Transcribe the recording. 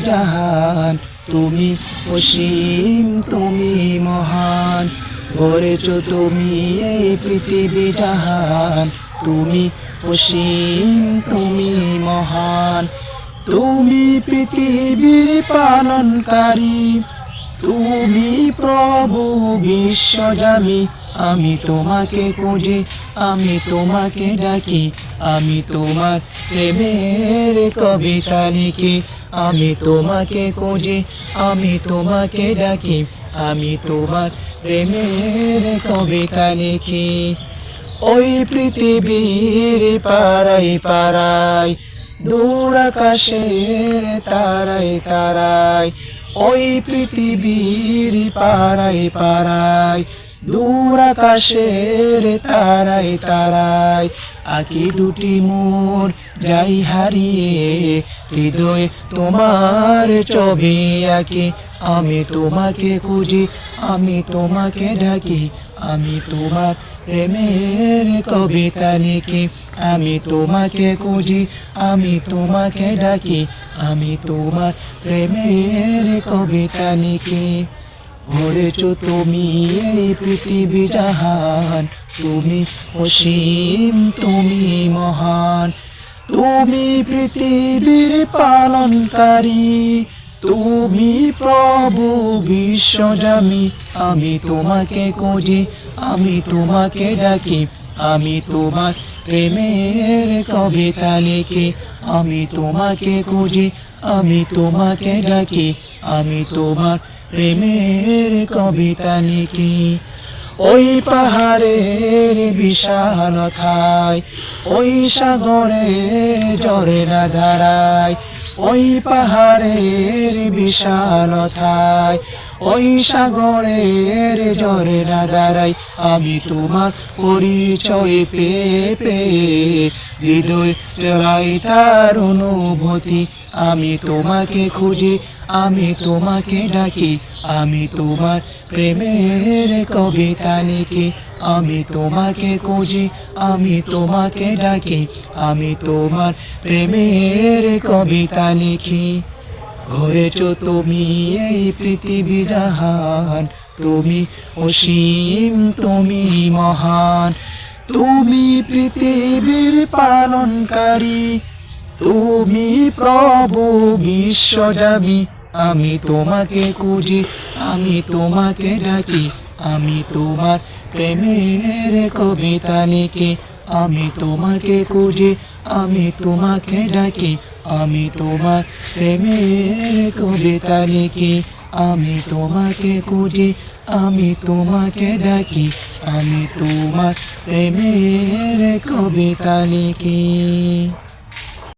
জাহান, তুমি অসীম, তুমি মহান। গড়েছো তুমি এই পৃথিবী জাহান, তুমি অসীম, তুমি মহান। তুমি পৃথিবীর পালনকারী, তুমি প্রভু বিশ্বজামি। আমি তোমাকে খুঁজি, আমি তোমাকে ডাকি, আমি তোমার প্রেমের কবিতা লিখি। আমি তোমাকে খুঁজি, আমি তোমাকে ডাকি, আমি তোমার প্রেমের কবিতা লিখি। ওই পৃথিবীর পাড়ায় পাড়ায়, দূর আকাশের তারায় তারায়, ওই পৃথিবীর পাড়ায় পাড়ায়, দূর আকাশের তারায় তারায়, আঁকি দুটি মোর যাই হারিয়ে, হৃদয়ে তোমার ছবি আঁকি। আমি তোমাকে খুঁজি, আমি তোমাকে ডাকি, আমি তোমার প্রেমের কবিতা লিখি। আমি তোমাকে খুঁজি, আমি তোমাকে ডাকি, আমি তোমার প্রেমের কবিতা লিখি। গড়েছো তুমি এই পৃথিবী জাহান, তুমি অসীম, তুমি মহান। তুমি পৃথিবীর পালনকারী, তুমি প্রভু বিশ্বজামি। আমি তোমাকে খুঁজি, আমি তোমাকে ডাকি, আমি তোমার প্রেমের কবিতা লিখি। আমি তোমাকে খুঁজি, আমি তোমাকে ডাকি, আমি তোমার প্রেমের কবিতা লিখি। ওই পাহাড়ের বিশালতায়, ওই সাগরের ঝর্ণা ধারায়, ওই পাহাড়ের বিশালতায়, ওই সাগরের ঝর্ণা ধারায়, আমি তোমার পরিচয় পেয়ে পেয়ে হৃদয় জড়াই তার অনুভূতি। আমি তোমাকে খুঁজি, আমি তোমাকে ডাকি, আমি তোমার প্রেমের কবিতা লিখি। আমি তোমাকে খুঁজি, আমি তোমাকে ডাকি, আমি তোমার প্রেমের কবিতা লিখি। গড়েছো তুমি এই পৃথিবী জাহান, তুমি অসীম, তুমি মহান। তুমি পৃথিবীর পালনকারী, তুমি প্রভু বিশ্বজামি। আমি তোমাকে খুঁজি, আমি তোমাকে ডাকি, আমি তোমার প্রেমের কবিতা লিখি। আমি তোমাকে খুঁজি, আমি তোমাকে ডাকি, আমি তোমার প্রেমের কবিতা লিখি। আমি তোমাকে খুঁজি, আমি তোমাকে ডাকি, আমি তোমার প্রেমের কবিতা লিখি।